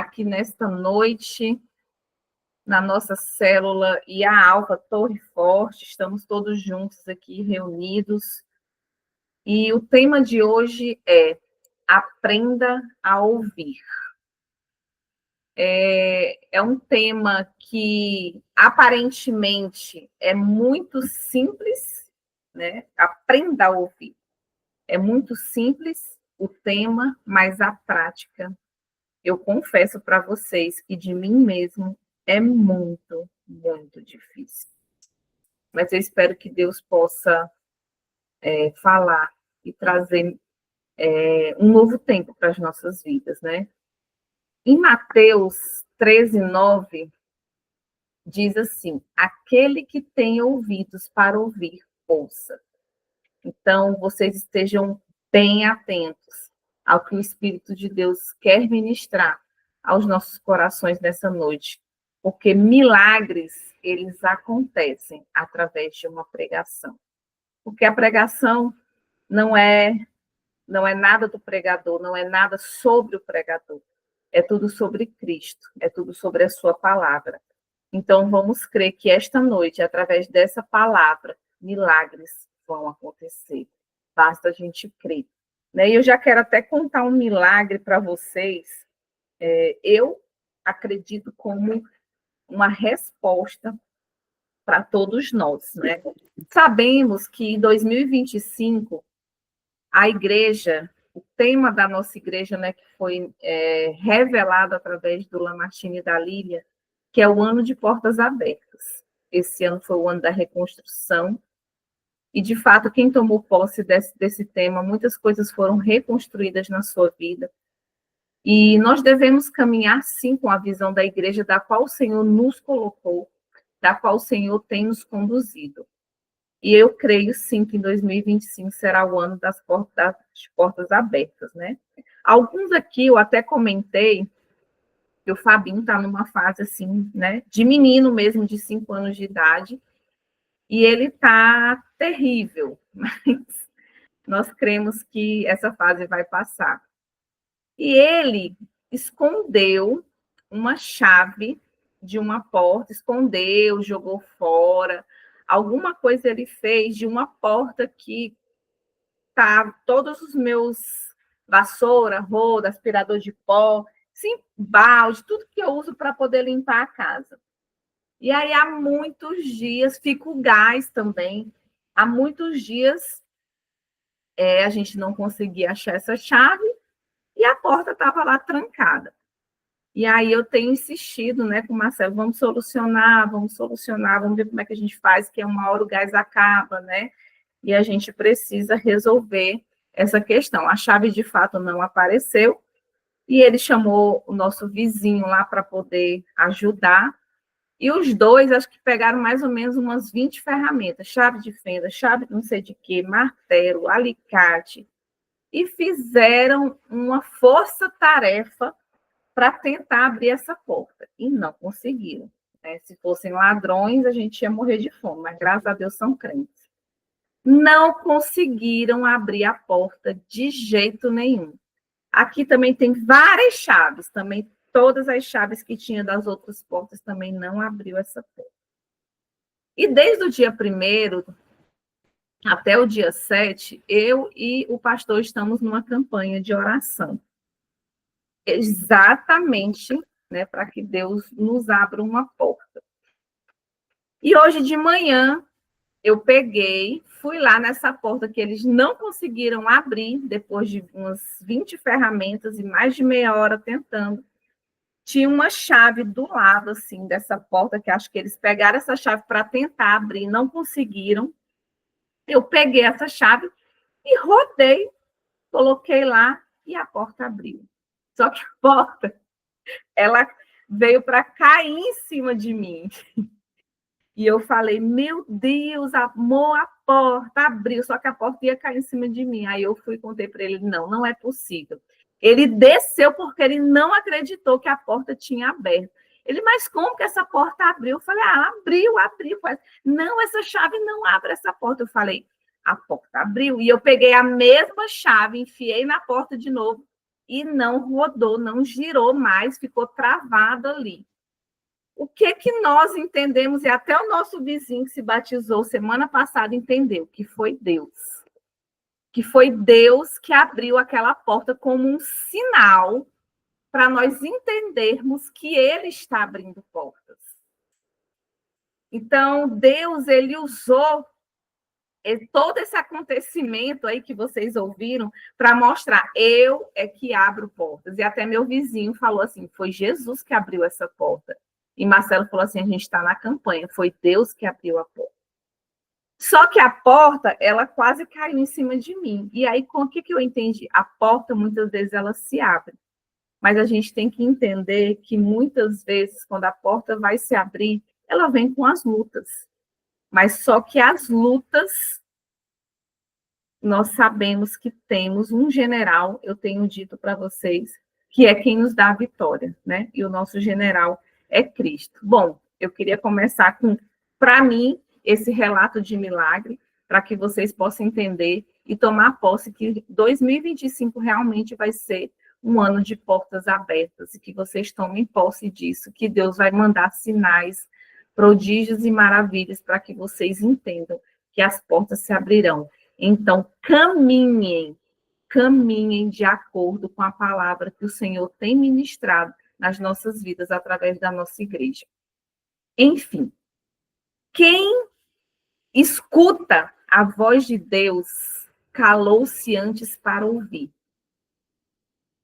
aqui nesta noite, na nossa célula e a Alfa Torre Forte, estamos todos juntos aqui reunidos. E o tema de hoje é Aprenda a Ouvir. É um tema que aparentemente é muito simples, né? Aprenda a ouvir. É muito simples o tema, mas a prática, eu confesso para vocês que de mim mesmo é muito, muito difícil. Mas eu espero que Deus possa falar e trazer um novo tempo para as nossas vidas, né? Em Mateus 13:9, diz assim: aquele que tem ouvidos para ouvir, ouça. Então, vocês estejam bem atentos ao que o Espírito de Deus quer ministrar aos nossos corações nessa noite, porque milagres, eles acontecem através de uma pregação. Porque a pregação não é nada do pregador, não é nada sobre o pregador. É tudo sobre Cristo, é tudo sobre a sua palavra. Então, vamos crer que esta noite, através dessa palavra, milagres vão acontecer. Basta a gente crer. Né? E eu já quero até contar um milagre para vocês. Eu acredito como uma resposta para todos nós. Né? Sabemos que em 2025, a igreja, o tema da nossa igreja, né, que foi revelado através do Lamartine e da Lília, que é o ano de portas abertas. Esse ano foi o ano da reconstrução, e, de fato, quem tomou posse desse tema, muitas coisas foram reconstruídas na sua vida, e nós devemos caminhar, sim, com a visão da igreja da qual o Senhor nos colocou, da qual o Senhor tem nos conduzido. E eu creio, sim, que em 2025 será o ano das portas abertas, né? Alguns aqui, eu até comentei, que o Fabinho está numa fase, assim, né, de menino mesmo, de 5 anos de idade, e ele está terrível, mas nós cremos que essa fase vai passar. E ele escondeu uma chave de uma porta, escondeu, jogou fora, alguma coisa ele fez de uma porta que tá todos os meus vassoura, roda, aspirador de pó, sim, balde, tudo que eu uso para poder limpar a casa. E aí há muitos dias, fica o gás também, há muitos dias a gente não conseguia achar essa chave e a porta estava lá trancada. E aí eu tenho insistido, né, com o Marcelo, vamos solucionar, vamos ver como é que a gente faz, que uma hora o gás acaba, né? E a gente precisa resolver essa questão. A chave, de fato, não apareceu, e ele chamou o nosso vizinho lá para poder ajudar, e os dois, acho que pegaram mais ou menos umas 20 ferramentas, chave de fenda, chave de não sei de quê, martelo, alicate, e fizeram uma força-tarefa para tentar abrir essa porta, e não conseguiram. Né? Se fossem ladrões, a gente ia morrer de fome, mas graças a Deus são crentes. Não conseguiram abrir a porta de jeito nenhum. Aqui também tem várias chaves, também todas as chaves que tinha das outras portas também não abriu essa porta. E desde o dia 1º até o dia 7, eu e o pastor estamos numa campanha de oração. Exatamente, né, para que Deus nos abra uma porta. E hoje de manhã, eu fui lá nessa porta que eles não conseguiram abrir, depois de umas 20 ferramentas e mais de meia hora tentando. Tinha uma chave do lado, assim, dessa porta, que acho que eles pegaram essa chave para tentar abrir, não conseguiram. Eu peguei essa chave e rodei, coloquei lá e a porta abriu. Só que a porta, ela veio para cair em cima de mim. E eu falei, meu Deus, amor, a porta abriu, só que a porta ia cair em cima de mim. Aí eu fui e contei para ele, não é possível. Ele desceu porque ele não acreditou que a porta tinha aberto. Ele, mas como que essa porta abriu? Eu falei, abriu. Não, essa chave não abre essa porta. Eu falei, a porta abriu. E eu peguei a mesma chave, enfiei na porta de novo e não rodou, não girou mais, ficou travado ali. O que nós entendemos, e até o nosso vizinho que se batizou semana passada entendeu, que foi Deus. Que foi Deus que abriu aquela porta como um sinal para nós entendermos que Ele está abrindo portas. Então, Deus, Ele usou todo esse acontecimento aí que vocês ouviram para mostrar, eu é que abro portas. E até meu vizinho falou assim, foi Jesus que abriu essa porta. E Marcelo falou assim, a gente está na campanha, foi Deus que abriu a porta. Só que a porta, ela quase caiu em cima de mim. E aí, com o que eu entendi? A porta, muitas vezes, ela se abre. Mas a gente tem que entender que, muitas vezes, quando a porta vai se abrir, ela vem com as lutas. Mas só que as lutas, nós sabemos que temos um general, eu tenho dito para vocês, que é quem nos dá a vitória, né? E o nosso general é Cristo. Bom, eu queria começar com, para mim, esse relato de milagre, para que vocês possam entender e tomar posse que 2025 realmente vai ser um ano de portas abertas, e que vocês tomem posse disso, que Deus vai mandar sinais, prodígios e maravilhas para que vocês entendam que as portas se abrirão. Então, caminhem de acordo com a palavra que o Senhor tem ministrado nas nossas vidas através da nossa igreja. Enfim, quem escuta a voz de Deus calou-se antes para ouvir.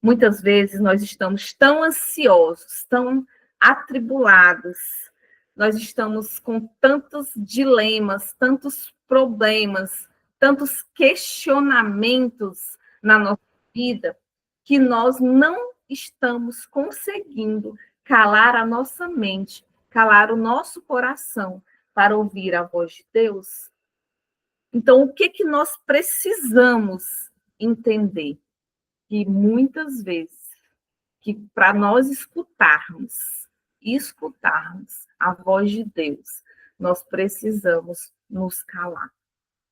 Muitas vezes nós estamos tão ansiosos, tão atribulados, nós estamos com tantos dilemas, tantos problemas, tantos questionamentos na nossa vida, que nós não estamos conseguindo calar a nossa mente, calar o nosso coração para ouvir a voz de Deus. Então, o que nós precisamos entender? Que muitas vezes, que para nós escutarmos a voz de Deus, nós precisamos nos calar.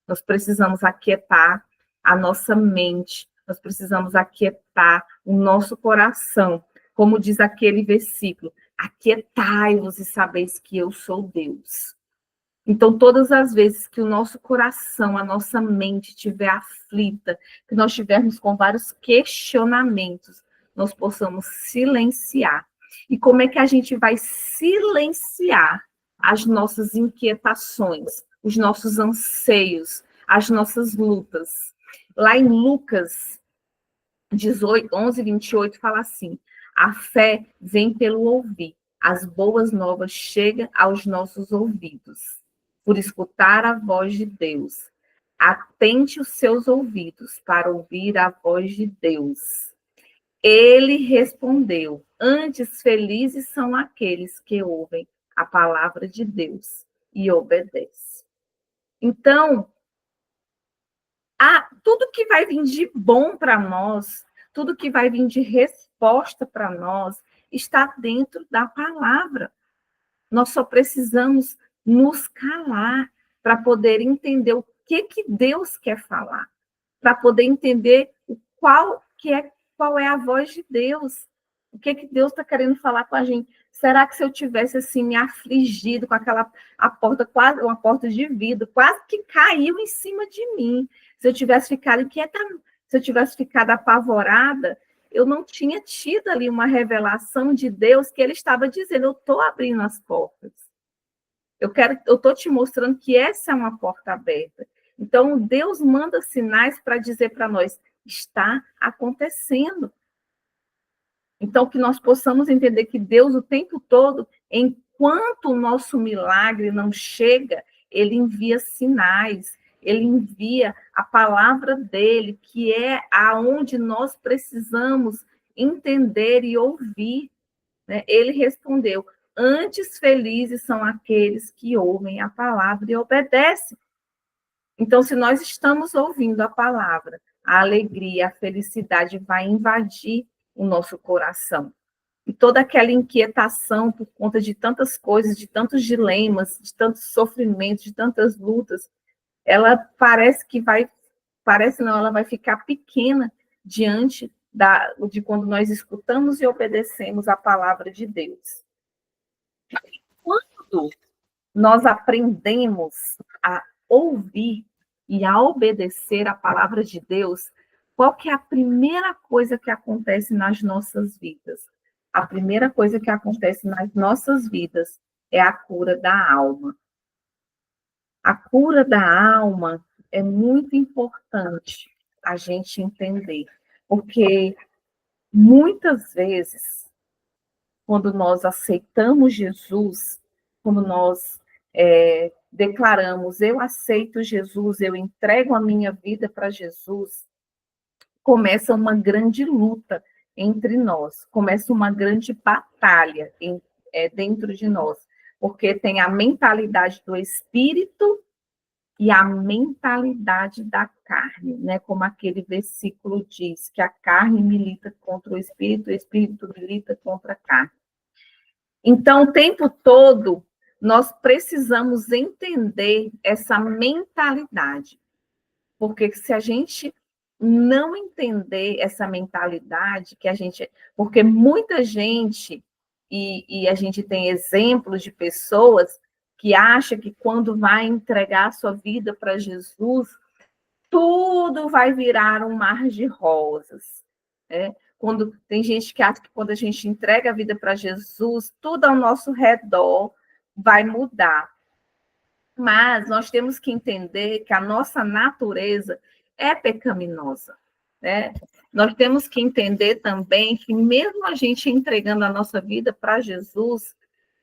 Nós precisamos aquietar a nossa mente, nós precisamos aquietar o nosso coração. Como diz aquele versículo, aquietai-vos e sabeis que eu sou Deus. Então, todas as vezes que o nosso coração, a nossa mente estiver aflita, que nós estivermos com vários questionamentos, nós possamos silenciar. E como é que a gente vai silenciar as nossas inquietações, os nossos anseios, as nossas lutas? Lá em Lucas 18, 11, 28, fala assim, a fé vem pelo ouvir, as boas novas chegam aos nossos ouvidos. Por escutar a voz de Deus. Atente os seus ouvidos para ouvir a voz de Deus. Ele respondeu, antes felizes são aqueles que ouvem a palavra de Deus e obedecem. Então, tudo que vai vir de bom para nós, tudo que vai vir de resposta para nós, está dentro da palavra. Nós só precisamos nos calar para poder entender o que Deus quer falar, para poder entender qual é a voz de Deus, o que Deus está querendo falar com a gente. Será que se eu tivesse assim me afligido com a porta, quase uma porta de vidro, quase que caiu em cima de mim, se eu tivesse ficado inquieta, se eu tivesse ficado apavorada, eu não tinha tido ali uma revelação de Deus que Ele estava dizendo, eu estou abrindo as portas. Eu estou te mostrando que essa é uma porta aberta. Então, Deus manda sinais para dizer para nós, está acontecendo. Então, que nós possamos entender que Deus, o tempo todo, enquanto o nosso milagre não chega, Ele envia sinais, Ele envia a palavra dEle, que é aonde nós precisamos entender e ouvir. Né? Ele respondeu, antes felizes são aqueles que ouvem a palavra e obedecem. Então, se nós estamos ouvindo a palavra, a alegria, a felicidade vai invadir o nosso coração. E toda aquela inquietação por conta de tantas coisas, de tantos dilemas, de tantos sofrimentos, de tantas lutas, ela ela vai ficar pequena diante de quando nós escutamos e obedecemos a palavra de Deus. Quando nós aprendemos a ouvir e a obedecer a palavra de Deus, qual que é a primeira coisa que acontece nas nossas vidas? A primeira coisa que acontece nas nossas vidas é a cura da alma. A cura da alma é muito importante a gente entender, porque muitas vezes, quando nós aceitamos Jesus, quando nós declaramos, eu aceito Jesus, eu entrego a minha vida para Jesus, começa uma grande luta entre nós, começa uma grande batalha dentro de nós, porque tem a mentalidade do espírito e a mentalidade da carne, né? Como aquele versículo diz, que a carne milita contra o espírito milita contra a carne. Então, o tempo todo, nós precisamos entender essa mentalidade, porque se a gente não entender essa mentalidade, porque muita gente, e a gente tem exemplos de pessoas que acha que quando vai entregar a sua vida para Jesus, tudo vai virar um mar de rosas, né? Quando tem gente que acha que quando a gente entrega a vida para Jesus, tudo ao nosso redor vai mudar. Mas nós temos que entender que a nossa natureza é pecaminosa, né? Nós temos que entender também que mesmo a gente entregando a nossa vida para Jesus,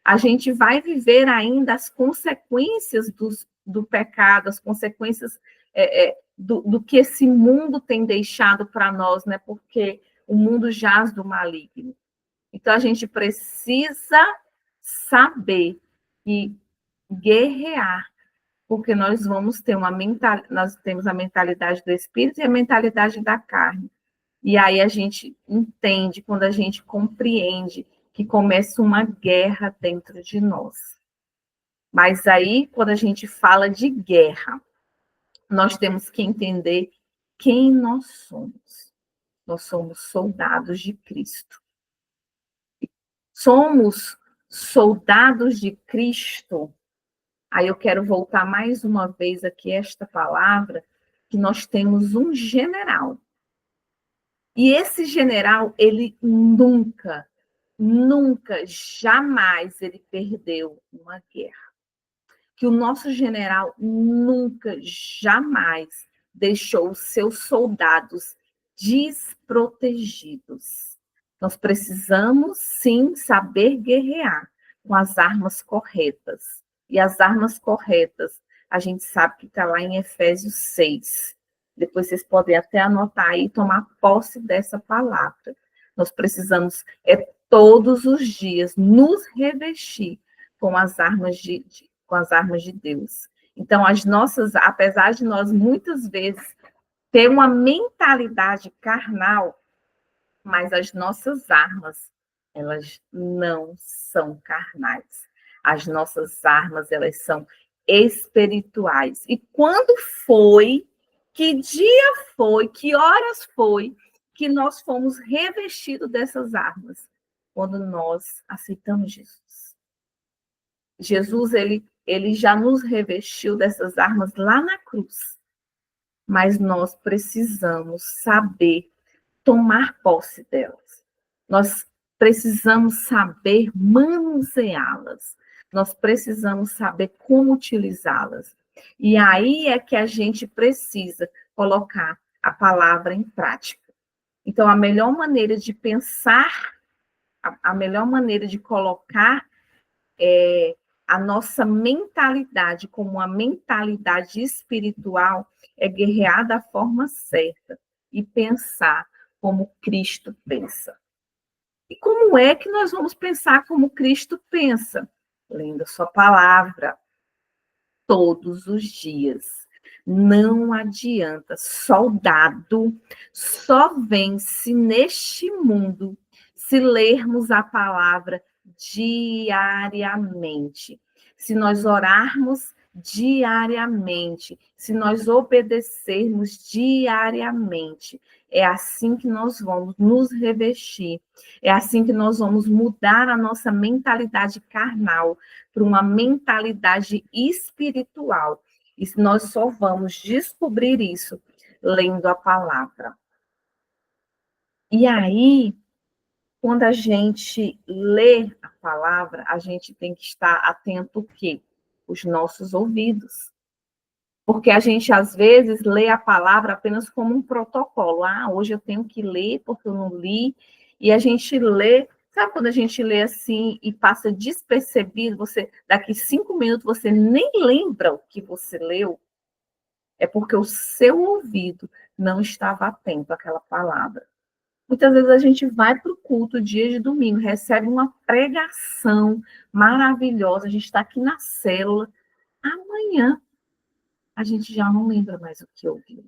a gente vai viver ainda as consequências do pecado, as consequências do que esse mundo tem deixado para nós, né? Porque o mundo jaz do maligno. Então, a gente precisa saber e guerrear, porque nós vamos ter nós temos a mentalidade do espírito e a mentalidade da carne. E aí a gente entende, quando a gente compreende, que começa uma guerra dentro de nós. Mas aí, quando a gente fala de guerra, nós temos que entender quem nós somos. Nós somos soldados de Cristo. Somos soldados de Cristo. Aí eu quero voltar mais uma vez aqui a esta palavra, que nós temos um general. E esse general, ele nunca, jamais ele perdeu uma guerra. Que o nosso general nunca, jamais deixou os seus soldados desprotegidos. Nós precisamos, sim, saber guerrear com as armas corretas. E as armas corretas, a gente sabe que está lá em Efésios 6. Depois vocês podem até anotar aí e tomar posse dessa palavra. Nós precisamos, todos os dias, nos revestir com as armas de Deus. Então, apesar de nós muitas vezes ter uma mentalidade carnal, mas as nossas armas, elas não são carnais. As nossas armas, elas são espirituais. E quando foi, que dia foi, que horas foi que nós fomos revestidos dessas armas? Quando nós aceitamos Jesus. Jesus, ele já nos revestiu dessas armas lá na cruz. Mas nós precisamos saber tomar posse delas. Nós precisamos saber manuseá-las. Nós precisamos saber como utilizá-las. E aí é que a gente precisa colocar a palavra em prática. Então, a melhor maneira de pensar, a melhor maneira de colocar a nossa mentalidade como uma mentalidade espiritual é guerrear da forma certa e pensar como Cristo pensa. E como é que nós vamos pensar como Cristo pensa? Lendo a sua palavra todos os dias. Não adianta. Soldado só vence neste mundo se lermos a palavra diariamente. Se nós orarmos diariamente, se nós obedecermos diariamente, é assim que nós vamos nos revestir, é assim que nós vamos mudar a nossa mentalidade carnal para uma mentalidade espiritual. E nós só vamos descobrir isso lendo a palavra. E aí, quando a gente lê a palavra, a gente tem que estar atento o quê? Os nossos ouvidos. Porque a gente, às vezes, lê a palavra apenas como um protocolo. Ah, hoje eu tenho que ler porque eu não li. E a gente lê, sabe quando a gente lê assim e passa despercebido, você, daqui 5 minutos você nem lembra o que você leu? É porque o seu ouvido não estava atento àquela palavra. Muitas vezes a gente vai para o culto dia de domingo, recebe uma pregação maravilhosa, a gente está aqui na célula, amanhã a gente já não lembra mais o que ouviu.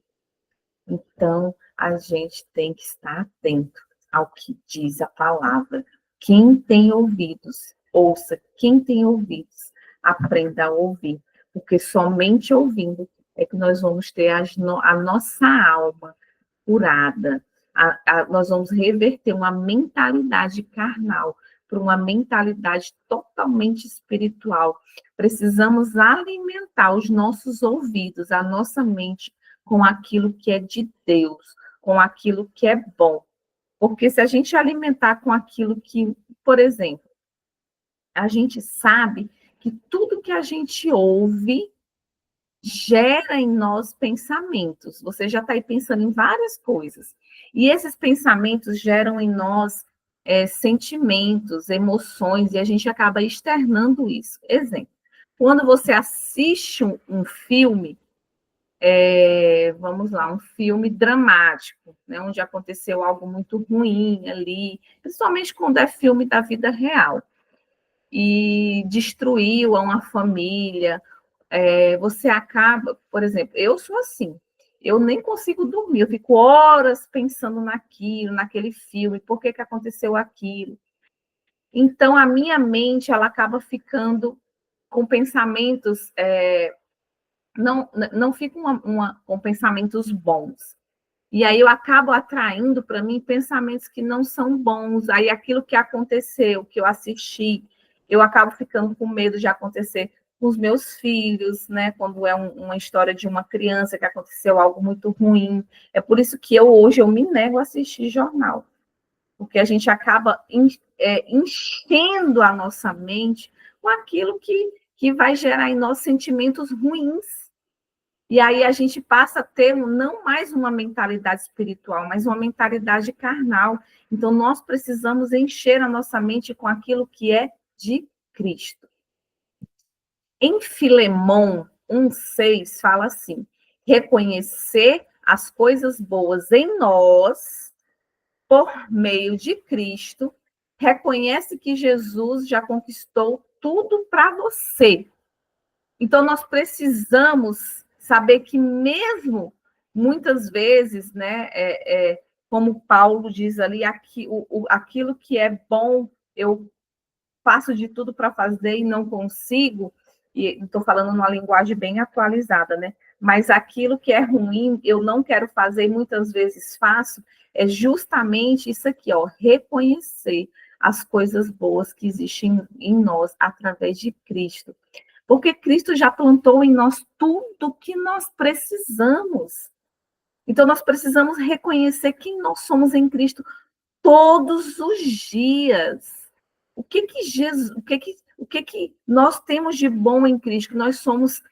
Então, a gente tem que estar atento ao que diz a palavra. Quem tem ouvidos, ouça. Quem tem ouvidos, aprenda a ouvir. Porque somente ouvindo é que nós vamos ter a nossa alma curada. Nós vamos reverter uma mentalidade carnal para uma mentalidade totalmente espiritual. Precisamos alimentar os nossos ouvidos, a nossa mente, com aquilo que é de Deus, com aquilo que é bom. Porque se a gente alimentar com aquilo que, por exemplo, a gente sabe que tudo que a gente ouve gera em nós pensamentos. Você já está aí pensando em várias coisas. E esses pensamentos geram em nós sentimentos, emoções, e a gente acaba externando isso. Exemplo, quando você assiste um filme, vamos lá, um filme dramático, né, onde aconteceu algo muito ruim ali, principalmente quando é filme da vida real, e destruiu uma família, você acaba, por exemplo, eu sou assim, eu nem consigo dormir, eu fico horas pensando naquilo, naquele filme, por que aconteceu aquilo. Então, a minha mente, ela acaba ficando com pensamentos, não fica com pensamentos bons. E aí eu acabo atraindo para mim pensamentos que não são bons. Aí aquilo que aconteceu, que eu assisti, eu acabo ficando com medo de acontecer com os meus filhos, né? Quando é uma história de uma criança que aconteceu algo muito ruim. É por isso que hoje eu me nego a assistir jornal. Porque a gente acaba enchendo a nossa mente com aquilo que vai gerar em nós sentimentos ruins. E aí a gente passa a ter não mais uma mentalidade espiritual, mas uma mentalidade carnal. Então, nós precisamos encher a nossa mente com aquilo que é de Cristo. Em Filemão 1,6 fala assim: reconhecer as coisas boas em nós, por meio de Cristo, reconhece que Jesus já conquistou tudo para você. Então, nós precisamos saber que mesmo, muitas vezes, né, como Paulo diz ali, aquilo que é bom, eu faço de tudo para fazer e não consigo, e estou falando numa linguagem bem atualizada, né? Mas aquilo que é ruim, eu não quero fazer e muitas vezes faço, é justamente isso aqui, ó, reconhecer as coisas boas que existem em nós através de Cristo. Porque Cristo já plantou em nós tudo o que nós precisamos. Então, nós precisamos reconhecer quem nós somos em Cristo todos os dias. O que Jesus, o que nós temos de bom em Cristo? Nós somos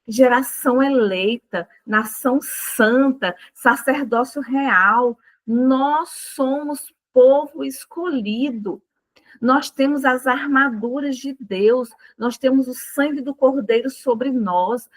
geração eleita, nação santa, sacerdócio real. Nós somos povo escolhido. Nós temos as armaduras de Deus, nós temos o sangue do Cordeiro sobre nós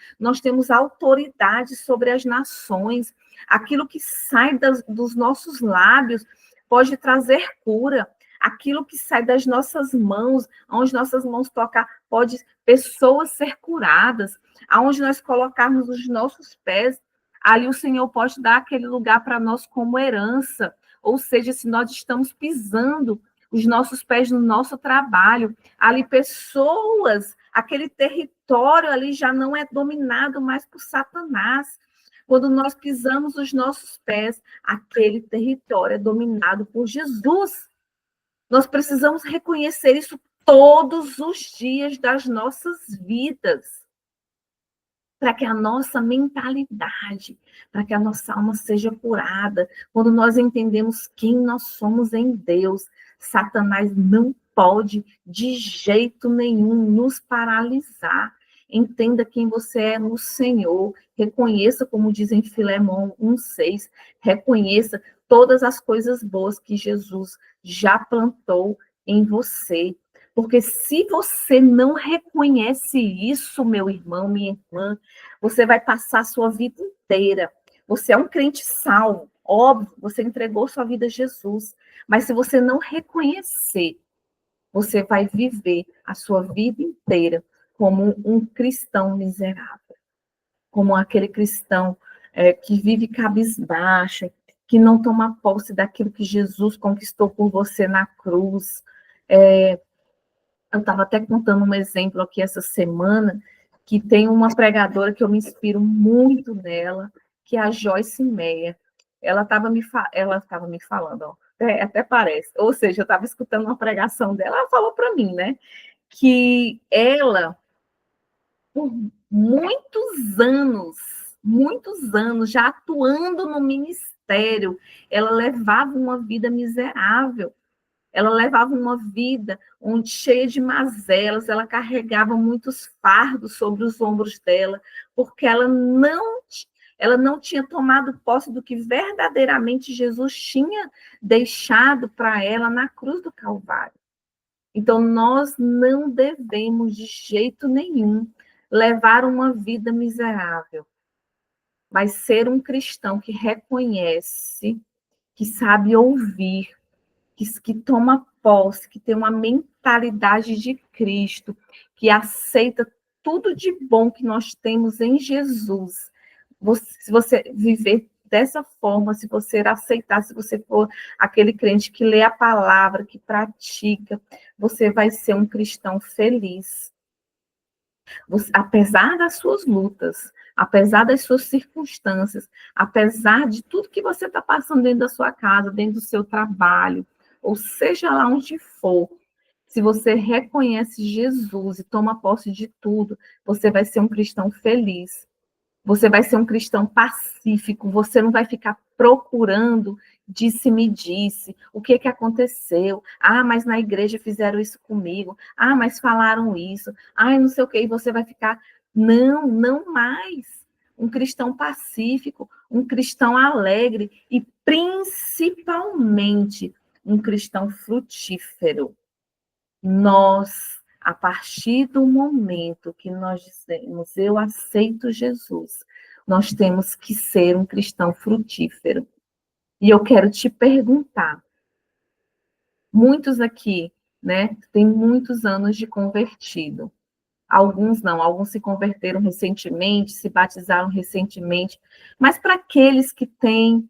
temos autoridade sobre as nações. Aquilo que sai dos nossos lábios pode trazer cura. Aquilo que sai das nossas mãos, onde nossas mãos tocar, pode pessoas ser curadas. Aonde nós colocarmos os nossos pés, ali o Senhor pode dar aquele lugar para nós como herança. Ou seja, se nós estamos pisando os nossos pés no nosso trabalho, ali pessoas aquele território ali já não é dominado mais por Satanás. Quando nós pisamos os nossos pés, aquele território é dominado por Jesus. Nós precisamos reconhecer isso todos os dias das nossas vidas, para que a nossa mentalidade, para que a nossa alma seja curada. Quando nós entendemos quem nós somos em Deus, Satanás não pode, de jeito nenhum, nos paralisar. Entenda quem você é no Senhor. Reconheça, como diz em Filemão 1,6, reconheça todas as coisas boas que Jesus já plantou em você. Porque se você não reconhece isso, meu irmão, minha irmã, você vai passar a sua vida inteira. Você é um crente salvo, óbvio, você entregou sua vida a Jesus. Mas se você não reconhecer, você vai viver a sua vida inteira como um cristão miserável, como aquele cristão que vive cabisbaixa, que não toma posse daquilo que Jesus conquistou por você na cruz. Eu estava até contando um exemplo aqui essa semana, que tem uma pregadora que eu me inspiro muito nela, que é a Joyce Meyer. Ela estava me falando, ó, até parece, ou seja, eu estava escutando uma pregação dela, ela falou para mim, né, que ela, por muitos anos, já atuando no ministério, ela levava uma vida miserável. Ela levava uma vida onde, cheia de mazelas, ela carregava muitos fardos sobre os ombros dela, porque ela não tinha tomado posse do que verdadeiramente Jesus tinha deixado para ela na cruz do Calvário. Então, nós não devemos, de jeito nenhum, levar uma vida miserável, mas ser um cristão que reconhece, que sabe ouvir, que toma posse, que tem uma mentalidade de Cristo, que aceita tudo de bom que nós temos em Jesus. Se você viver dessa forma, se você aceitar, se você for aquele crente que lê a palavra, que pratica, você vai ser um cristão feliz. Você, apesar das suas lutas, apesar das suas circunstâncias, apesar de tudo que você está passando dentro da sua casa, dentro do seu trabalho, ou seja lá onde for, se você reconhece Jesus e toma posse de tudo, você vai ser um cristão feliz. Você vai ser um cristão pacífico, você não vai ficar procurando disse-me-disse, o que que aconteceu? Ah, mas na igreja fizeram isso comigo. Ah, mas falaram isso. Ah, não sei o quê. E você vai ficar, não mais. Um cristão pacífico, um cristão alegre e, principalmente, um cristão frutífero. Nós, a partir do momento que nós dizemos, eu aceito Jesus, nós temos que ser um cristão frutífero. E eu quero te perguntar, muitos aqui, né, têm muitos anos de convertido. Alguns não, alguns se converteram recentemente, se batizaram recentemente, mas para aqueles que têm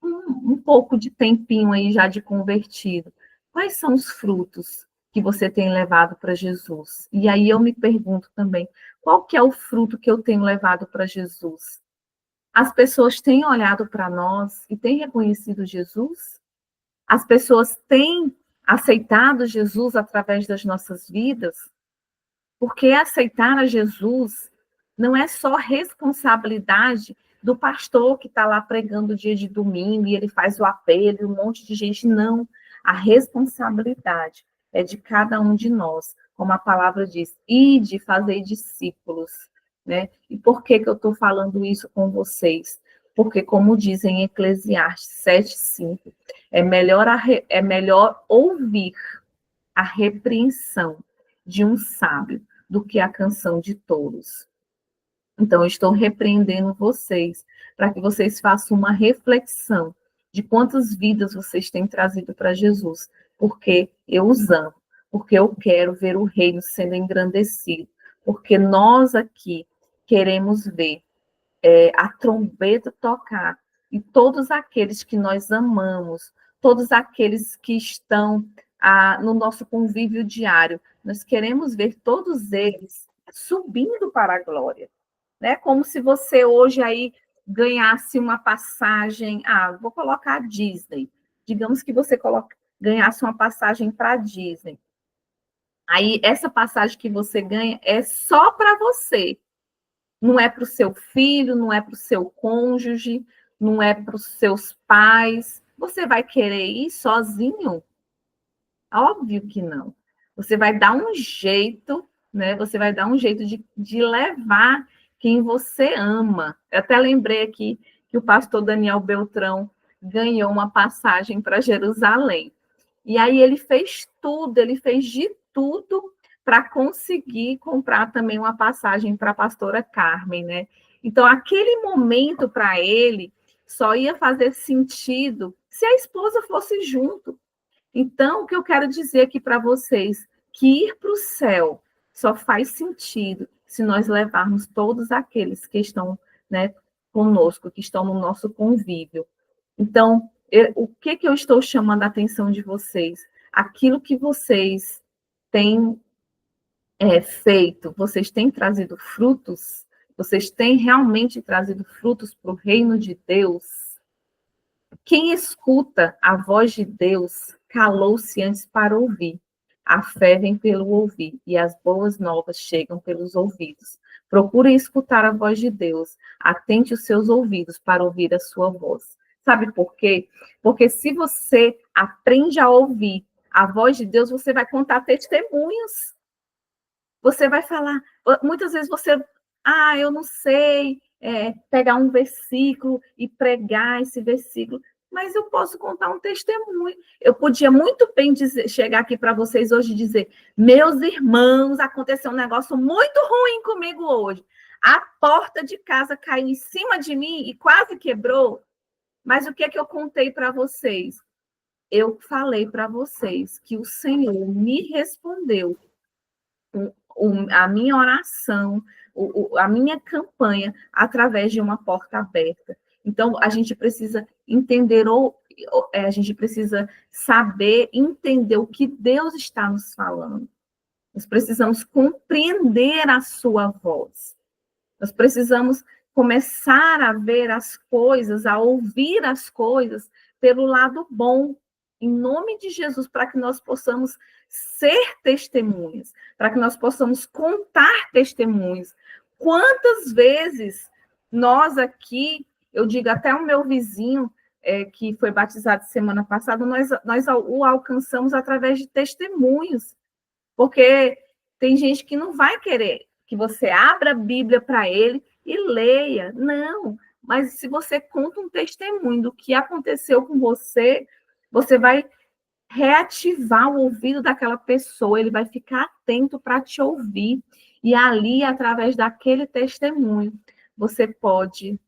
um pouco de tempinho aí já de convertido, quais são os frutos que você tem levado para Jesus? E aí eu me pergunto também, qual que é o fruto que eu tenho levado para Jesus? As pessoas têm olhado para nós e têm reconhecido Jesus? As pessoas têm aceitado Jesus através das nossas vidas? Porque aceitar a Jesus não é só responsabilidade do pastor que está lá pregando dia de domingo e ele faz o apelo e um monte de gente. Não. A responsabilidade é de cada um de nós. Como a palavra diz, ide fazer discípulos. Né? E por que eu estou falando isso com vocês? Porque, como dizem em Eclesiastes 7,5, é melhor ouvir a repreensão de um sábio do que a canção de tolos. Então, eu estou repreendendo vocês, para que vocês façam uma reflexão de quantas vidas vocês têm trazido para Jesus, porque eu os amo, porque eu quero ver o reino sendo engrandecido, porque nós aqui queremos ver a trombeta tocar, e todos aqueles que nós amamos, todos aqueles que estão no nosso convívio diário. Nós queremos ver todos eles subindo para a glória, né? Como se você hoje aí ganhasse uma passagem, vou colocar a Disney. Digamos que você ganhasse uma passagem para a Disney. Aí, essa passagem que você ganha é só para você. Não é para o seu filho, não é para o seu cônjuge, não é para os seus pais. Você vai querer ir sozinho? Óbvio que não. Você vai dar um jeito, né? Você vai dar um jeito de levar quem você ama. Eu até lembrei aqui que o pastor Daniel Beltrão ganhou uma passagem para Jerusalém. E aí ele fez tudo, ele fez de tudo para conseguir comprar também uma passagem para a pastora Carmen, né? Então, aquele momento para ele só ia fazer sentido se a esposa fosse junto. Então, o que eu quero dizer aqui para vocês, que ir para o céu só faz sentido se nós levarmos todos aqueles que estão, né, conosco, que estão no nosso convívio. Então, o que eu estou chamando a atenção de vocês? Aquilo que vocês têm feito, vocês têm trazido frutos? Vocês têm realmente trazido frutos para o reino de Deus? Quem escuta a voz de Deus calou-se antes para ouvir. A fé vem pelo ouvir, e as boas novas chegam pelos ouvidos. Procurem escutar a voz de Deus. Atente os seus ouvidos para ouvir a sua voz. Sabe por quê? Porque se você aprende a ouvir a voz de Deus, você vai contar testemunhos. Você vai falar, muitas vezes você, eu não sei pegar um versículo e pregar esse versículo, mas eu posso contar um testemunho. Eu podia muito bem chegar aqui para vocês hoje e dizer, meus irmãos, aconteceu um negócio muito ruim comigo hoje. A porta de casa caiu em cima de mim e quase quebrou. Mas o que é que eu contei para vocês? Eu falei para vocês que o Senhor me respondeu a minha oração, a minha campanha através de uma porta aberta. Então, a gente precisa entender, a gente precisa saber, entender o que Deus está nos falando. Nós precisamos compreender a sua voz. Nós precisamos começar a ver as coisas, a ouvir as coisas pelo lado bom, em nome de Jesus, para que nós possamos ser testemunhas, para que nós possamos contar testemunhos. Quantas vezes nós aqui, eu digo até o meu vizinho, que foi batizado semana passada, nós o alcançamos através de testemunhos, porque tem gente que não vai querer que você abra a Bíblia para ele e leia. Não, mas se você conta um testemunho do que aconteceu com você, você vai reativar o ouvido daquela pessoa, ele vai ficar atento para te ouvir. E ali, através daquele testemunho, você pode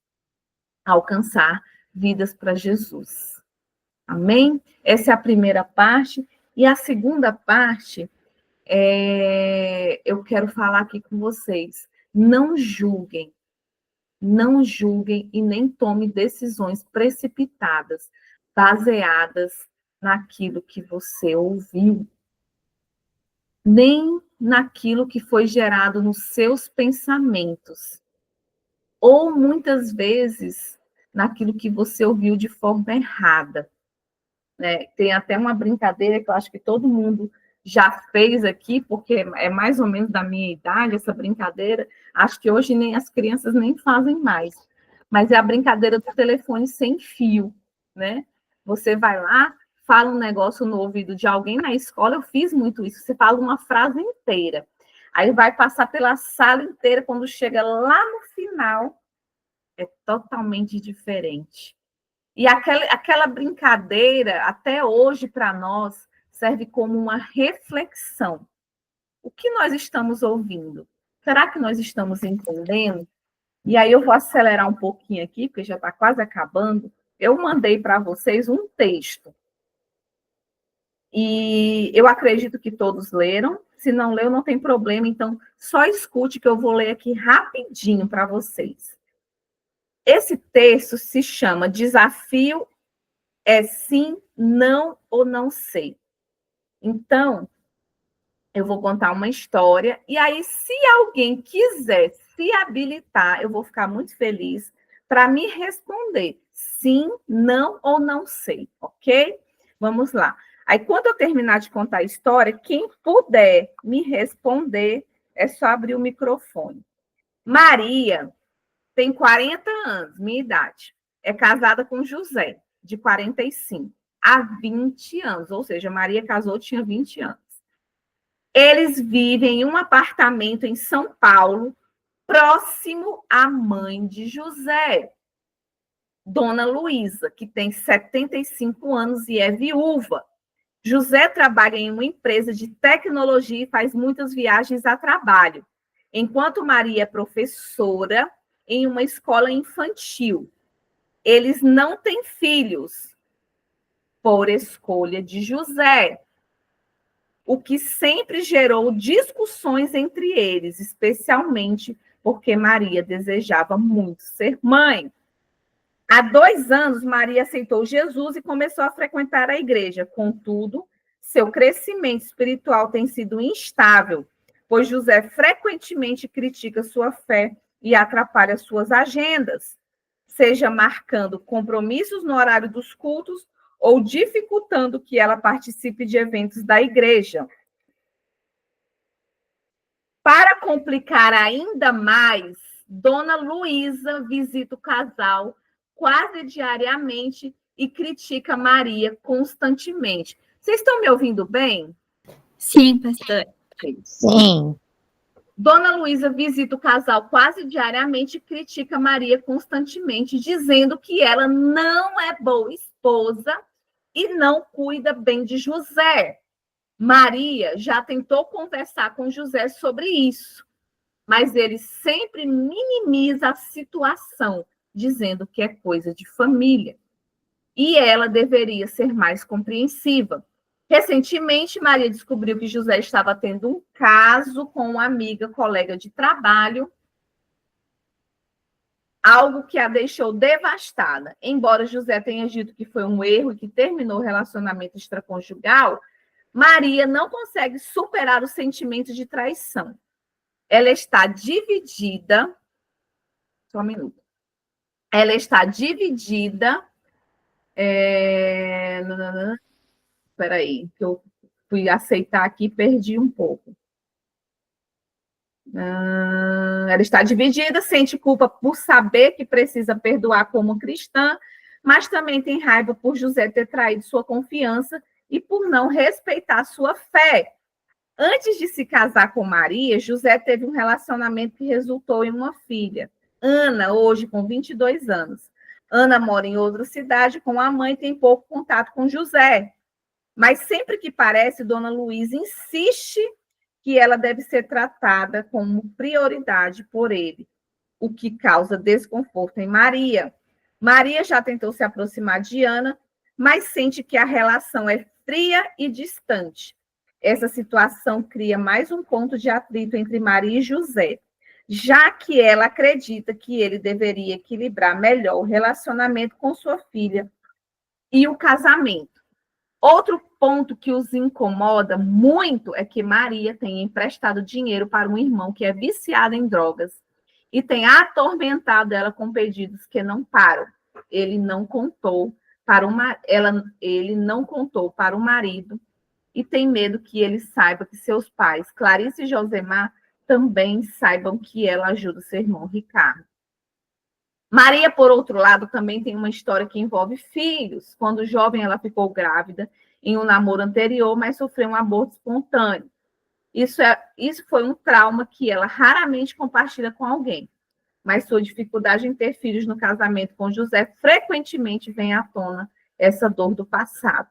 alcançar vidas para Jesus. Amém? Essa é a primeira parte. E a segunda parte, eu quero falar aqui com vocês. Não julguem e nem tomem decisões precipitadas, baseadas naquilo que você ouviu, nem naquilo que foi gerado nos seus pensamentos, ou muitas vezes naquilo que você ouviu de forma errada. Né? Tem até uma brincadeira que eu acho que todo mundo já fez aqui, porque é mais ou menos da minha idade essa brincadeira. Acho que hoje nem as crianças nem fazem mais. Mas é a brincadeira do telefone sem fio, né? Você vai lá, fala um negócio no ouvido de alguém na escola, eu fiz muito isso. Você fala uma frase inteira. Aí vai passar pela sala inteira, quando chega lá no final, é totalmente diferente. E aquela brincadeira, até hoje, para nós, serve como uma reflexão. O que nós estamos ouvindo? Será que nós estamos entendendo? E aí eu vou acelerar um pouquinho aqui, porque já está quase acabando. Eu mandei para vocês um texto. E eu acredito que todos leram. Se não leu, não tem problema. Então, só escute que eu vou ler aqui rapidinho para vocês. Esse texto se chama Desafio é sim, não ou não sei. Então, eu vou contar uma história, e aí, se alguém quiser se habilitar, eu vou ficar muito feliz para me responder sim, não ou não sei, ok? Vamos lá. Aí, quando eu terminar de contar a história, quem puder me responder, é só abrir o microfone. Maria tem 40 anos, minha idade. É casada com José, de 45, há 20 anos. Ou seja, Maria casou, tinha 20 anos. Eles vivem em um apartamento em São Paulo, próximo à mãe de José, Dona Luísa, que tem 75 anos e é viúva. José trabalha em uma empresa de tecnologia e faz muitas viagens a trabalho, enquanto Maria é professora em uma escola infantil. Eles não têm filhos, por escolha de José, o que sempre gerou discussões entre eles, especialmente porque Maria desejava muito ser mãe. Há 2 anos, Maria aceitou Jesus e começou a frequentar a igreja. Contudo, seu crescimento espiritual tem sido instável, pois José frequentemente critica sua fé e atrapalha suas agendas, seja marcando compromissos no horário dos cultos ou dificultando que ela participe de eventos da igreja. Para complicar ainda mais, Dona Luísa visita o casal quase diariamente e critica Maria constantemente. Vocês estão me ouvindo bem? Sim, pastor. Sim. Dona Luísa visita o casal quase diariamente e critica Maria constantemente, dizendo que ela não é boa esposa e não cuida bem de José. Maria já tentou conversar com José sobre isso, mas ele sempre minimiza a situação, dizendo que é coisa de família. E ela deveria ser mais compreensiva. Recentemente, Maria descobriu que José estava tendo um caso com uma amiga, colega de trabalho, algo que a deixou devastada. Embora José tenha dito que foi um erro e que terminou o relacionamento extraconjugal, Maria não consegue superar o sentimento de traição. Ela está dividida. Só um minuto. Ela está dividida. Espera aí, que eu fui aceitar aqui e perdi um pouco. Ela está dividida, sente culpa por saber que precisa perdoar como cristã, mas também tem raiva por José ter traído sua confiança e por não respeitar sua fé. Antes de se casar com Maria, José teve um relacionamento que resultou em uma filha, Ana, hoje com 22 anos. Ana mora em outra cidade com a mãe e tem pouco contato com José. Mas sempre que parece, Dona Luísa insiste que ela deve ser tratada como prioridade por ele, o que causa desconforto em Maria. Maria já tentou se aproximar de Ana, mas sente que a relação é fria e distante. Essa situação cria mais um ponto de atrito entre Maria e José, já que ela acredita que ele deveria equilibrar melhor o relacionamento com sua filha e o casamento. Outro ponto que os incomoda muito é que Maria tem emprestado dinheiro para um irmão que é viciado em drogas e tem atormentado ela com pedidos que não param. Ele não contou para o marido e tem medo que ele saiba que seus pais, Clarice e Josemar, também saibam que ela ajuda o seu irmão Ricardo. Maria, por outro lado, também tem uma história que envolve filhos. Quando jovem, ela ficou grávida em um namoro anterior, mas sofreu um aborto espontâneo. Isso foi um trauma que ela raramente compartilha com alguém. Mas sua dificuldade em ter filhos no casamento com José frequentemente vem à tona essa dor do passado.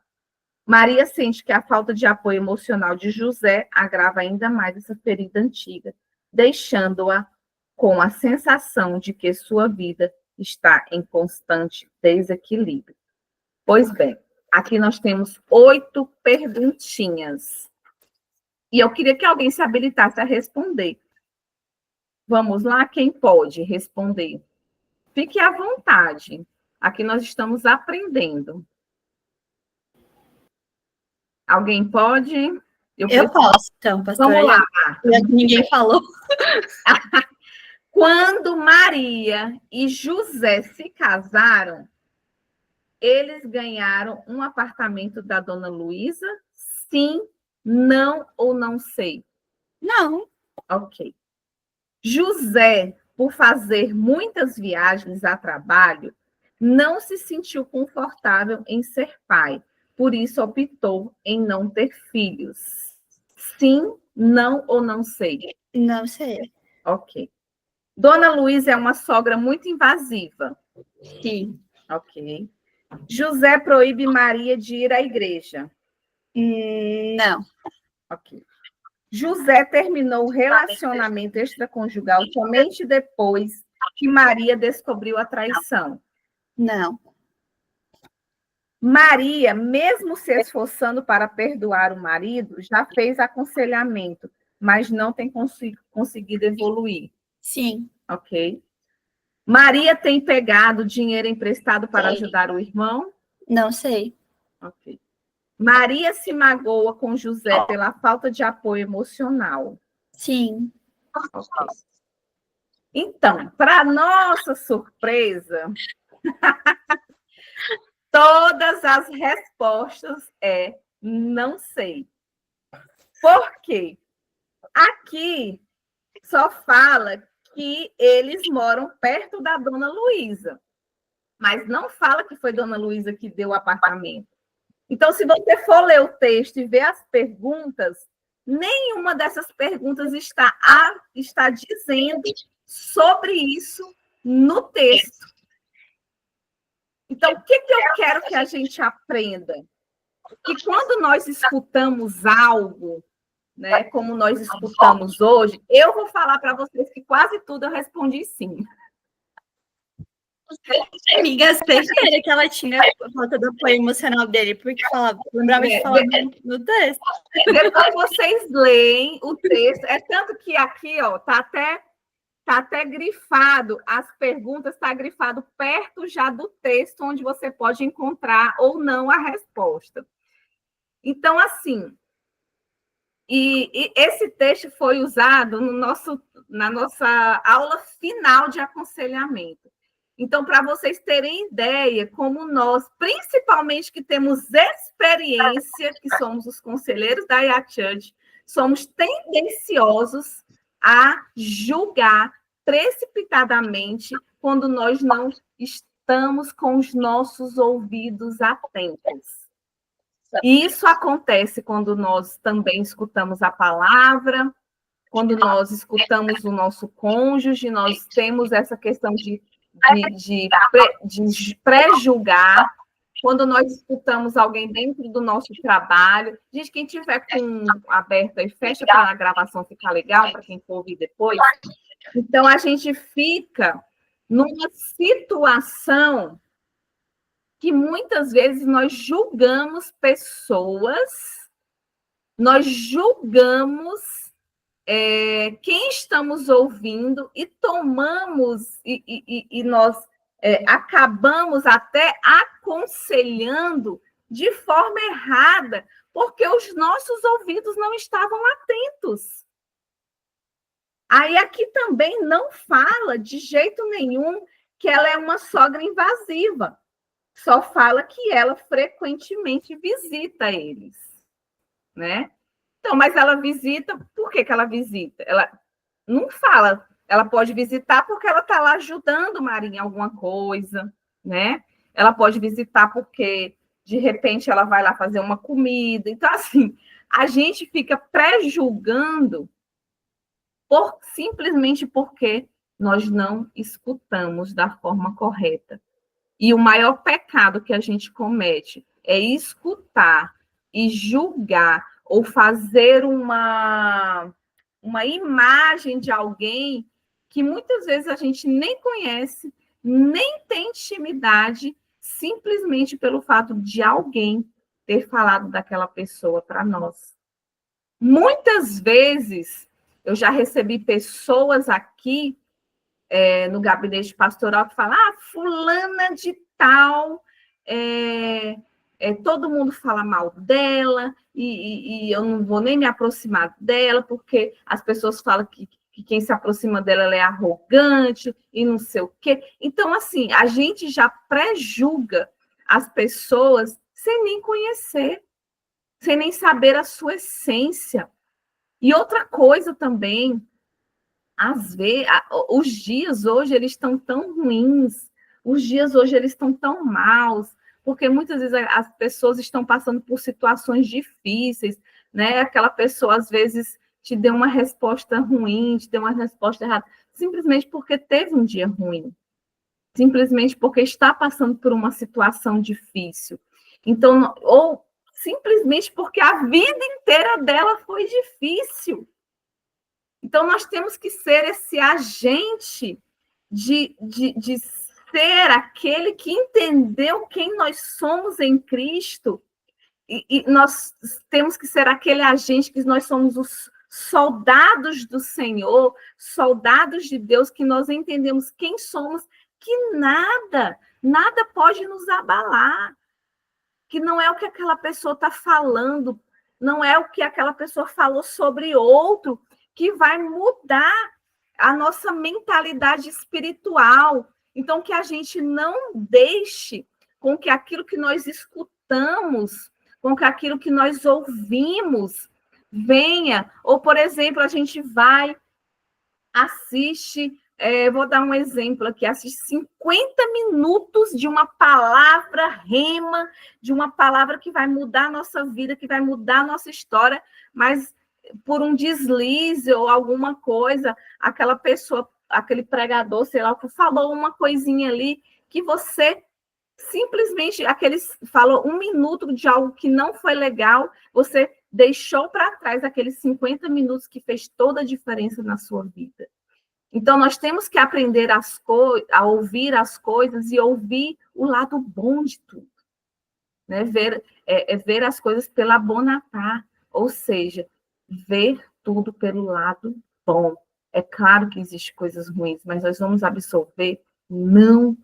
Maria sente que a falta de apoio emocional de José agrava ainda mais essa ferida antiga, deixando-a com a sensação de que sua vida está em constante desequilíbrio. Pois bem, aqui nós temos 8 perguntinhas. E eu queria que alguém se habilitasse a responder. Vamos lá, quem pode responder? Fique à vontade. Aqui nós estamos aprendendo. Alguém pode? Eu posso, então, pastora. Vamos lá. Já que ninguém falou. Quando Maria e José se casaram, eles ganharam um apartamento da dona Luísa? Sim, não ou não sei? Não. Ok. José, por fazer muitas viagens a trabalho, não se sentiu confortável em ser pai, por isso optou em não ter filhos. Sim, não ou não sei? Não sei. Ok. Dona Luísa é uma sogra muito invasiva. Sim. Ok. José proíbe Maria de ir à igreja. Não. Ok. José terminou o relacionamento extraconjugal somente depois que Maria descobriu a traição. Não. Maria, mesmo se esforçando para perdoar o marido, já fez aconselhamento, mas não tem conseguido evoluir. Sim. Ok? Maria tem pegado dinheiro emprestado para ajudar o irmão? Não sei. Ok. Maria se magoa com José pela falta de apoio emocional. Sim. Ok. Então, para nossa surpresa, todas as respostas é não sei. Por quê? Aqui só fala que eles moram perto da dona Luísa, mas não fala que foi dona Luísa que deu o apartamento. Então, se você for ler o texto e ver as perguntas, nenhuma dessas perguntas está dizendo sobre isso no texto. Então, o que eu quero que a gente aprenda? Que quando nós escutamos algo, né, como nós escutamos hoje, eu vou falar para vocês que quase tudo eu respondi sim. Amiga, certeza que ela tinha falta do apoio emocional dele, porque lembrava de falar no texto. Depois vocês leem o texto. É tanto que aqui, ó, tá até grifado, as perguntas está grifado perto já do texto, onde você pode encontrar ou não a resposta. Então, assim, e esse texto foi usado na nossa aula final de aconselhamento. Então, para vocês terem ideia, como nós, principalmente que temos experiência, que somos os conselheiros da IA Church, somos tendenciosos a julgar precipitadamente quando nós não estamos com os nossos ouvidos atentos. E isso acontece quando nós também escutamos a palavra, quando nós escutamos o nosso cônjuge, nós temos essa questão de pré-julgar, quando nós escutamos alguém dentro do nosso trabalho. Gente, quem tiver com aberto aí, fecha para a gravação ficar legal, para quem for ouvir depois. Então, a gente fica numa situação que muitas vezes nós julgamos pessoas, nós julgamos quem estamos ouvindo e tomamos, e nós acabamos até aconselhando de forma errada, porque os nossos ouvidos não estavam atentos. Aí aqui também não fala de jeito nenhum que ela é uma sogra invasiva. Só fala que ela frequentemente visita eles, né? Então, mas ela visita, por que ela visita? Ela não fala, ela pode visitar porque ela está lá ajudando Maria em alguma coisa, né? Ela pode visitar porque, de repente, ela vai lá fazer uma comida. Então, assim, a gente fica pré-julgando simplesmente porque nós não escutamos da forma correta. E o maior pecado que a gente comete é escutar e julgar ou fazer uma imagem de alguém que muitas vezes a gente nem conhece, nem tem intimidade, simplesmente pelo fato de alguém ter falado daquela pessoa para nós. Muitas vezes eu já recebi pessoas aqui no gabinete pastoral que falam, fulana de tal todo mundo fala mal dela, e eu não vou nem me aproximar dela, porque as pessoas falam que quem se aproxima dela ela é arrogante e não sei o quê. Então, assim, a gente já pré-julga as pessoas sem nem conhecer, sem nem saber a sua essência. E outra coisa também, às vezes, os dias hoje eles estão tão ruins, os dias hoje eles estão tão maus, porque muitas vezes as pessoas estão passando por situações difíceis, né? Aquela pessoa às vezes te deu uma resposta ruim, te deu uma resposta errada, simplesmente porque teve um dia ruim, simplesmente porque está passando por uma situação difícil. Então, ou simplesmente porque a vida inteira dela foi difícil. Então, nós temos que ser esse agente de ser aquele que entendeu quem nós somos em Cristo, e nós temos que ser aquele agente que nós somos os soldados do Senhor, soldados de Deus, que nós entendemos quem somos, que nada pode nos abalar, que não é o que aquela pessoa está falando, não é o que aquela pessoa falou sobre outro, que vai mudar a nossa mentalidade espiritual. Então, que a gente não deixe com que aquilo que nós escutamos, com que aquilo que nós ouvimos venha. Ou, por exemplo, a gente vai, assiste, vou dar um exemplo aqui, assiste 50 minutos de uma palavra rema, de uma palavra que vai mudar a nossa vida, que vai mudar a nossa história, mas por um deslize ou alguma coisa, aquela pessoa, aquele pregador, sei lá, falou uma coisinha ali que você simplesmente, falou 1 minuto de algo que não foi legal, você deixou para trás aqueles 50 minutos que fez toda a diferença na sua vida. Então, nós temos que aprender a ouvir as coisas e ouvir o lado bom de tudo. Né? Ver as coisas pela bonatá, ou seja, ver tudo pelo lado bom. É claro que existem coisas ruins, mas nós vamos absorver? Não,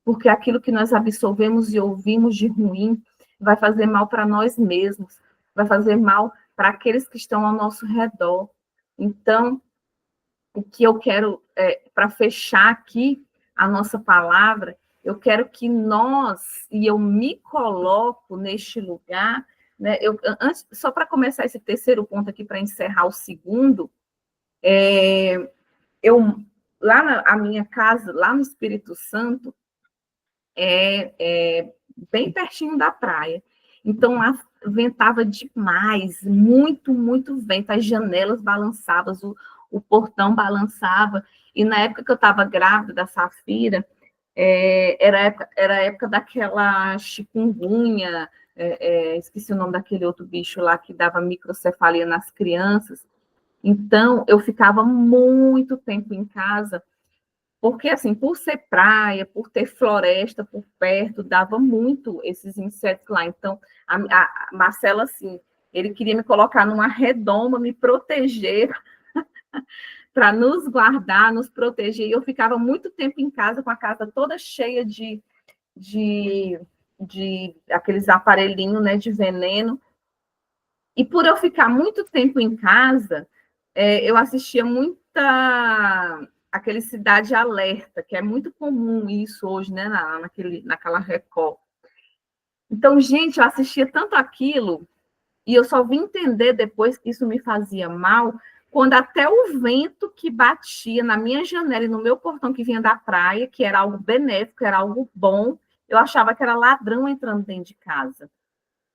porque aquilo que nós absorvemos e ouvimos de ruim vai fazer mal para nós mesmos, vai fazer mal para aqueles que estão ao nosso redor. Então, o que eu quero, para fechar aqui a nossa palavra, eu quero que nós, e eu me coloco neste lugar, né? Só para começar esse terceiro ponto aqui, para encerrar o segundo, lá a minha casa, lá no Espírito Santo, bem pertinho da praia. Então, lá ventava demais, muito, muito vento, as janelas balançavam, o portão balançava, e na época que eu estava grávida da Safira, era a época daquela chikungunya, esqueci o nome daquele outro bicho lá que dava microcefalia nas crianças. Então, eu ficava muito tempo em casa, porque, assim, por ser praia, por ter floresta por perto, dava muito esses insetos lá. Então, a Marcela, assim, ele queria me colocar numa redoma, me proteger, para nos guardar, nos proteger. E eu ficava muito tempo em casa, com a casa toda cheia de aqueles aparelhinhos, né, de veneno. E por eu ficar muito tempo em casa, eu assistia aquele Cidade Alerta, que é muito comum isso hoje, né, naquela Record. Então, gente, eu assistia tanto aquilo, e eu só vim entender depois que isso me fazia mal, quando até o vento que batia na minha janela e no meu portão que vinha da praia, que era algo benéfico, era algo bom, eu achava que era ladrão entrando dentro de casa.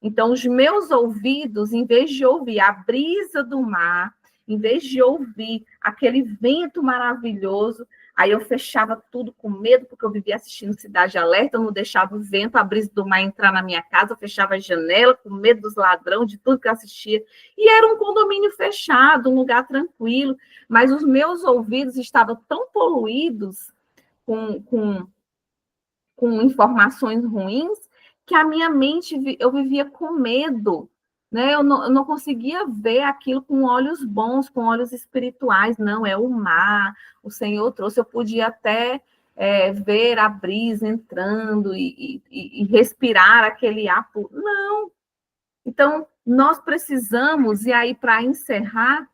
Então, os meus ouvidos, em vez de ouvir a brisa do mar, em vez de ouvir aquele vento maravilhoso, aí eu fechava tudo com medo, porque eu vivia assistindo Cidade Alerta, eu não deixava o vento, a brisa do mar entrar na minha casa, eu fechava a janela com medo dos ladrões, de tudo que eu assistia. E era um condomínio fechado, um lugar tranquilo, mas os meus ouvidos estavam tão poluídos com informações ruins, que a minha mente, eu vivia com medo, né? Eu não conseguia ver aquilo com olhos bons, com olhos espirituais. Não, é o mar, o Senhor trouxe. Eu podia até ver a brisa entrando e respirar aquele ar puro. Não. Então, nós precisamos, e aí para encerrar,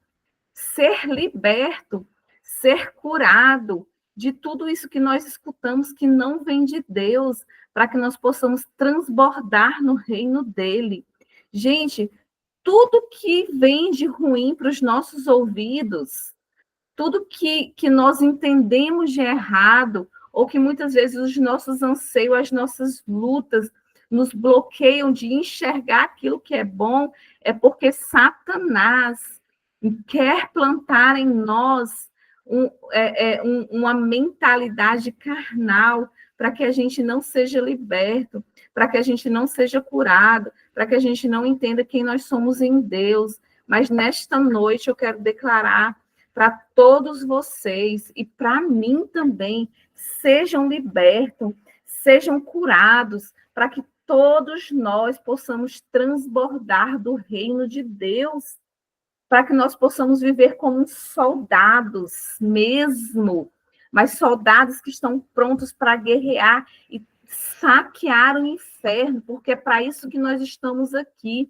ser liberto, ser curado de tudo isso que nós escutamos que não vem de Deus, para que nós possamos transbordar no reino dele. Gente, tudo que vem de ruim para os nossos ouvidos, tudo que nós entendemos de errado, ou que muitas vezes os nossos anseios, as nossas lutas nos bloqueiam de enxergar aquilo que é bom, é porque Satanás quer plantar em nós uma mentalidade carnal para que a gente não seja liberto, para que a gente não seja curado, para que a gente não entenda quem nós somos em Deus. Mas nesta noite eu quero declarar para todos vocês e para mim também, sejam libertos, sejam curados, para que todos nós possamos transbordar do reino de Deus, para que nós possamos viver como soldados mesmo, mas soldados que estão prontos para guerrear e saquear o inferno, porque é para isso que nós estamos aqui.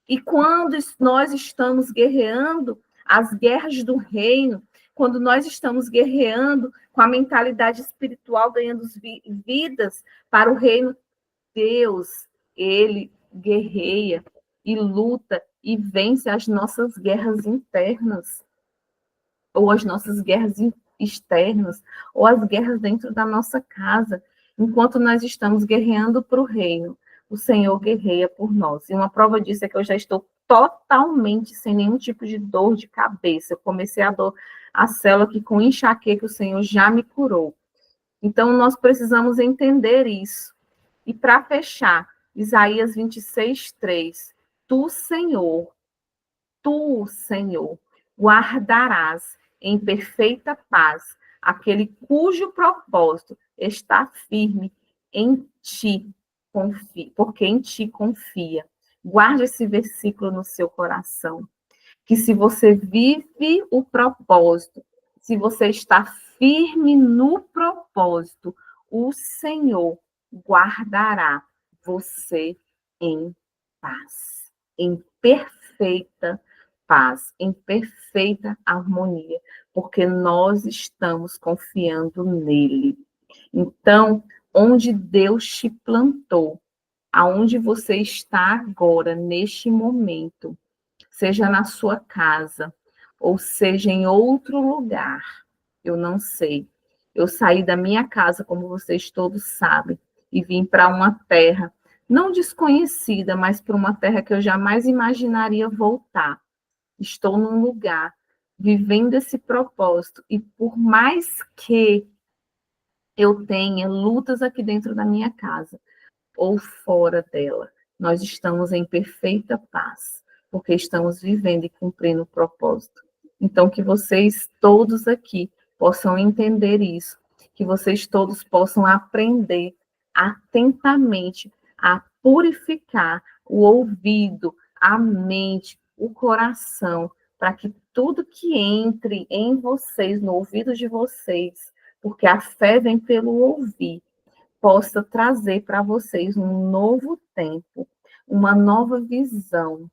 E quando nós estamos guerreando as guerras do reino, quando nós estamos guerreando com a mentalidade espiritual, ganhando vidas para o reino, Deus, ele guerreia e luta e vence as nossas guerras internas, ou as nossas guerras externas, ou as guerras dentro da nossa casa. Enquanto nós estamos guerreando para o reino, o Senhor guerreia por nós. E uma prova disso é que eu já estou totalmente sem nenhum tipo de dor de cabeça. Eu comecei a célula aqui com enxaqueca, o Senhor já me curou. Então, nós precisamos entender isso. E para fechar, Isaías 26:3, Tu, Senhor, guardarás em perfeita paz aquele cujo propósito está firme em ti, porque em ti confia. Guarde esse versículo no seu coração, que se você vive o propósito, se você está firme no propósito, o Senhor guardará você em paz, em perfeita paz, em perfeita harmonia, porque nós estamos confiando nele. Então, onde Deus te plantou, aonde você está agora, neste momento, seja na sua casa, ou seja em outro lugar, eu não sei. Eu saí da minha casa, como vocês todos sabem, e vim para uma terra não desconhecida, mas para uma terra que eu jamais imaginaria voltar. Estou num lugar, vivendo esse propósito, e por mais que eu tenha lutas aqui dentro da minha casa, ou fora dela, nós estamos em perfeita paz, porque estamos vivendo e cumprindo o propósito. Então, que vocês todos aqui possam entender isso, que vocês todos possam aprender atentamente a purificar o ouvido, a mente, o coração, para que tudo que entre em vocês, no ouvido de vocês, porque a fé vem pelo ouvir, possa trazer para vocês um novo tempo, uma nova visão,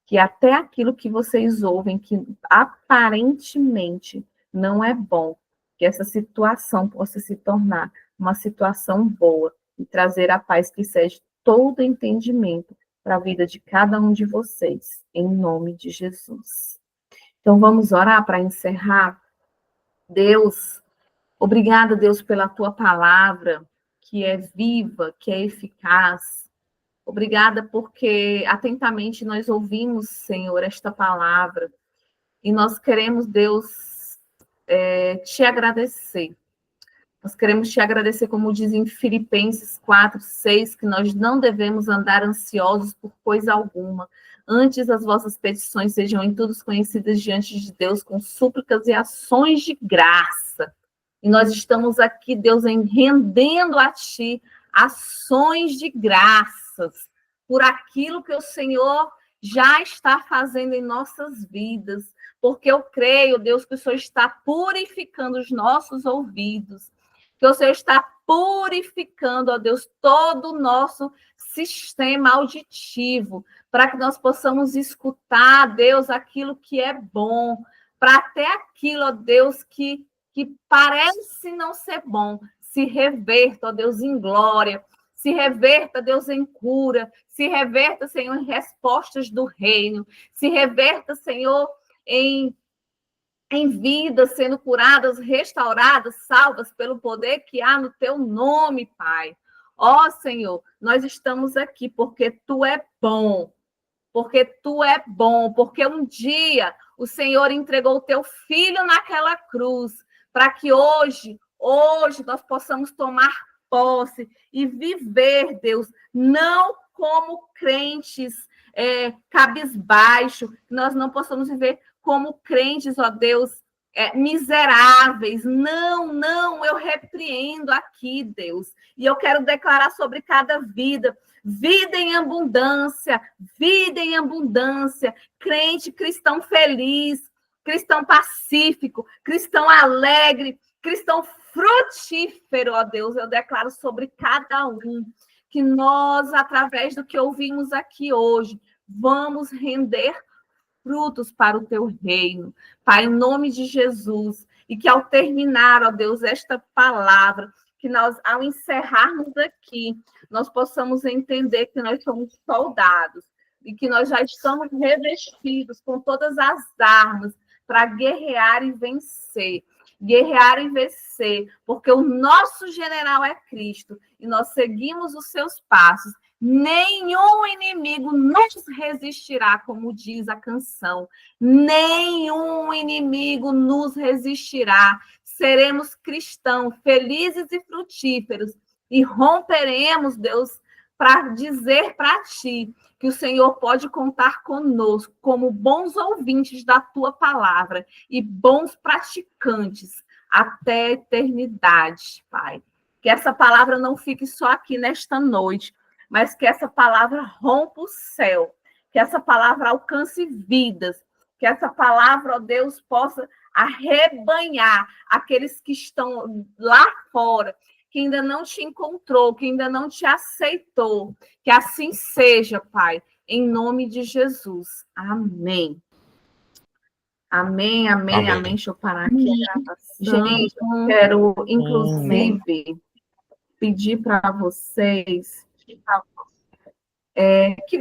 que até aquilo que vocês ouvem, que aparentemente não é bom, que essa situação possa se tornar uma situação boa e trazer a paz que seja todo entendimento para a vida de cada um de vocês, em nome de Jesus. Então, vamos orar para encerrar. Deus, obrigada, Deus, pela tua palavra, que é viva, que é eficaz. Obrigada porque atentamente nós ouvimos, Senhor, esta palavra. E nós queremos, Deus, te agradecer. Nós queremos te agradecer, como diz em Filipenses 4:6, que nós não devemos andar ansiosos por coisa alguma. Antes, as vossas petições sejam em tudo conhecidas diante de Deus, com súplicas e ações de graça. E nós estamos aqui, Deus, rendendo a Ti ações de graças por aquilo que o Senhor já está fazendo em nossas vidas, porque eu creio, Deus, que o Senhor está purificando os nossos ouvidos, que o Senhor está purificando, ó Deus, todo o nosso sistema auditivo, para que nós possamos escutar, Deus, aquilo que é bom, para até aquilo, ó Deus, que parece não ser bom, se reverta, ó Deus, em glória, se reverta, Deus, em cura, se reverta, Senhor, em respostas do reino, se reverta, Senhor, em vidas sendo curadas, restauradas, salvas pelo poder que há no teu nome, Pai. Ó Senhor, nós estamos aqui porque tu é bom, porque um dia o Senhor entregou o teu filho naquela cruz, para que hoje nós possamos tomar posse e viver, Deus, não como crentes cabisbaixo, nós não possamos viver como crentes, ó Deus, miseráveis. Não, eu repreendo aqui, Deus, e eu quero declarar sobre cada vida em abundância, crente cristão feliz, cristão pacífico, cristão alegre, cristão frutífero, ó Deus, eu declaro sobre cada um, que nós, através do que ouvimos aqui hoje, vamos render frutos para o teu reino, Pai, em nome de Jesus, e que ao terminar, ó Deus, esta palavra, que nós, ao encerrarmos aqui, nós possamos entender que nós somos soldados e que nós já estamos revestidos com todas as armas para guerrear e vencer. Guerrear e vencer, porque o nosso general é Cristo e nós seguimos os seus passos. Nenhum inimigo nos resistirá, como diz a canção. Nenhum inimigo nos resistirá. Seremos cristãos, felizes e frutíferos, e romperemos, Deus, para dizer para ti que o Senhor pode contar conosco como bons ouvintes da tua palavra e bons praticantes até a eternidade, Pai. Que essa palavra não fique só aqui nesta noite, mas que essa palavra rompa o céu, que essa palavra alcance vidas, que essa palavra, ó Deus, possa arrebanhar aqueles que estão lá fora, que ainda não te encontrou, que ainda não te aceitou. Que assim seja, Pai, em nome de Jesus. Amém. Amém. Deixa eu parar aqui a gravação. Gente, eu quero, inclusive, pedir para vocês que vocês